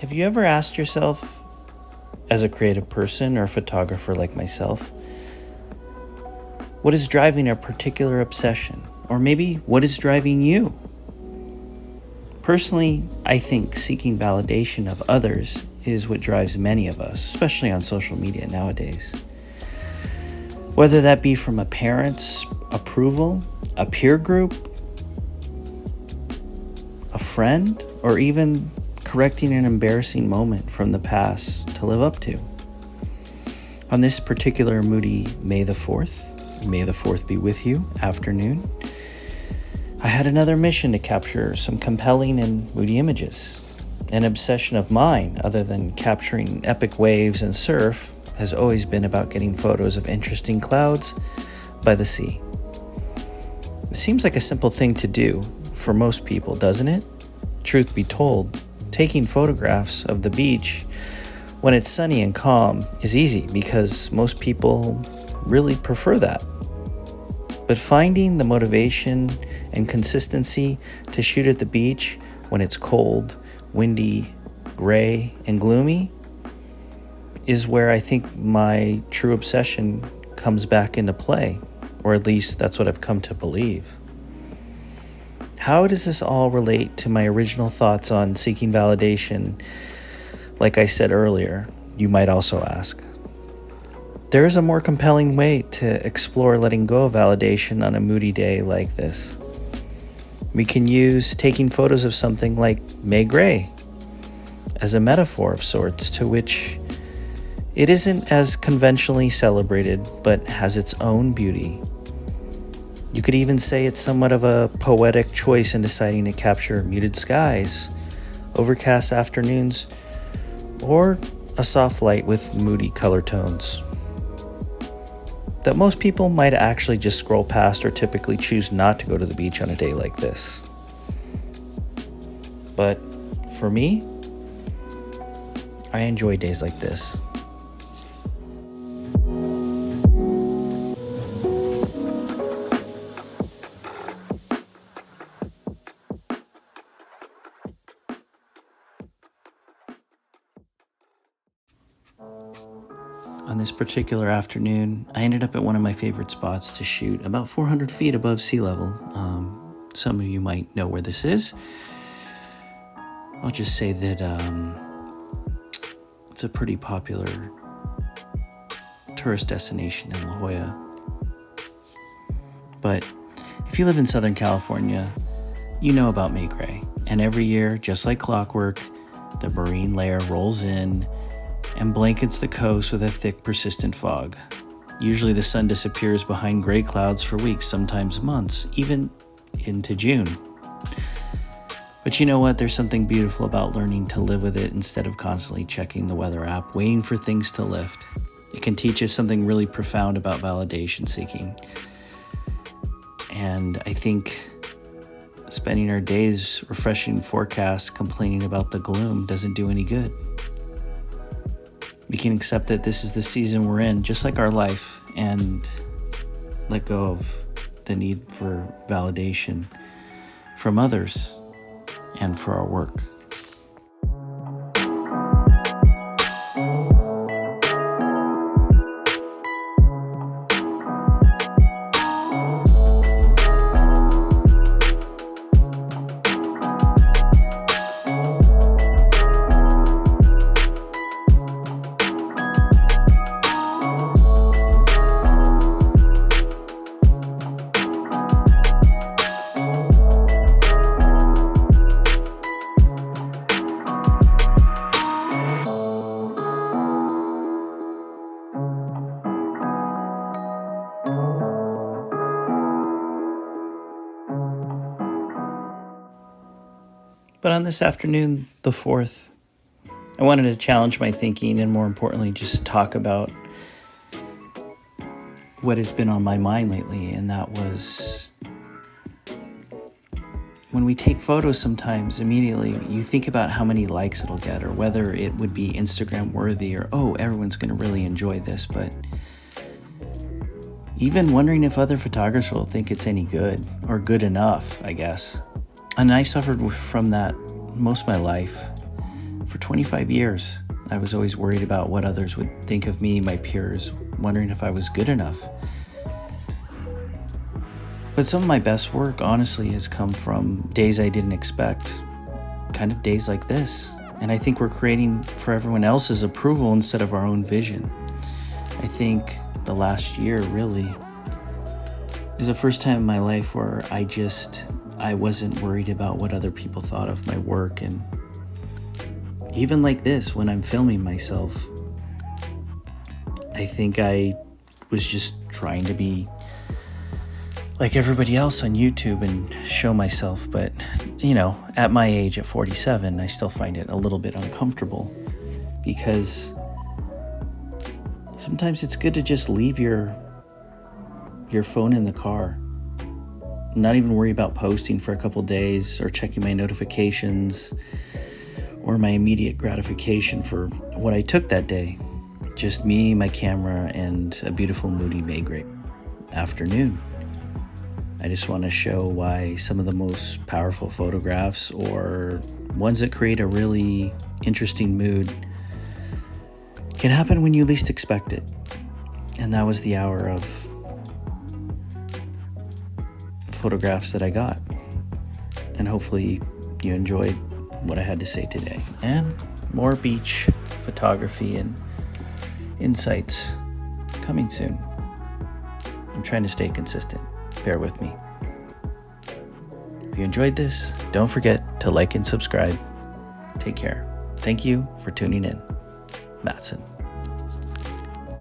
Have you ever asked yourself, as a creative person or photographer like myself, what is driving a particular obsession? Or maybe what is driving you? Personally, I think seeking validation of others is what drives many of us, especially on social media nowadays. Whether that be from a parent's approval, a peer group, a friend, or even correcting an embarrassing moment from the past to live up to. On this particular moody May the 4th be with you, afternoon, I had another mission to capture some compelling and moody images. An obsession of mine, other than capturing epic waves and surf, has always been about getting photos of interesting clouds by the sea. It seems like a simple thing to do for most people, doesn't it? Truth be told, taking photographs of the beach when it's sunny and calm is easy because most people really prefer that. But finding the motivation and consistency to shoot at the beach when it's cold, windy, gray, and gloomy is where I think my true obsession comes back into play, or at least that's what I've come to believe. How does this all relate to my original thoughts on seeking validation? Like I said earlier, you might also ask. There is a more compelling way to explore letting go of validation on a moody day like this. We can use taking photos of something like May Gray as a metaphor of sorts, to which it isn't as conventionally celebrated, but has its own beauty. You could even say it's somewhat of a poetic choice in deciding to capture muted skies, overcast afternoons, or a soft light with moody color tones that most people might actually just scroll past or typically choose not to go to the beach on a day like this. But for me, I enjoy days like this. On this particular afternoon, I ended up at one of my favorite spots to shoot, about 400 feet above sea level. Some of you might know where this is. I'll just say that it's a pretty popular tourist destination in La Jolla. But if you live in Southern California, you know about May Gray. And every year, just like clockwork, the marine layer rolls in and blankets the coast with a thick, persistent fog. Usually the sun disappears behind gray clouds for weeks, sometimes months, even into June. But you know what? There's something beautiful about learning to live with it instead of constantly checking the weather app, waiting for things to lift. It can teach us something really profound about validation seeking. And I think spending our days refreshing forecasts, complaining about the gloom doesn't do any good. We can accept that this is the season we're in, just like our life, and let go of the need for validation from others and for our work. But on this afternoon, the 4th, I wanted to challenge my thinking and, more importantly, just talk about what has been on my mind lately. And that was, when we take photos sometimes, immediately you think about how many likes it'll get, or whether it would be Instagram worthy, or, oh, everyone's going to really enjoy this. But even wondering if other photographers will think it's any good, or good enough, I guess. And I suffered from that most of my life. For 25 years, I was always worried about what others would think of me, my peers, wondering if I was good enough. But some of my best work, honestly, has come from days I didn't expect, kind of days like this. And I think we're creating for everyone else's approval instead of our own vision. I think the last year really is the first time in my life where I wasn't worried about what other people thought of my work. And even like this, when I'm filming myself, I think I was just trying to be like everybody else on YouTube and show myself. But, at my age, at 47, I still find it a little bit uncomfortable because sometimes it's good to just leave your phone in the car, not even worry about posting for a couple days or checking my notifications or my immediate gratification for what I took that day. Just me, my camera, and a beautiful, moody May grape afternoon. I just want to show why some of the most powerful photographs, or ones that create a really interesting mood, can happen when you least expect it. And that was the hour of photographs that I got. And hopefully you enjoyed what I had to say today. And more beach photography and insights coming soon. I'm trying to stay consistent. Bear with me. If you enjoyed this, don't forget to like and subscribe. Take care. Thank you for tuning in. Mattson.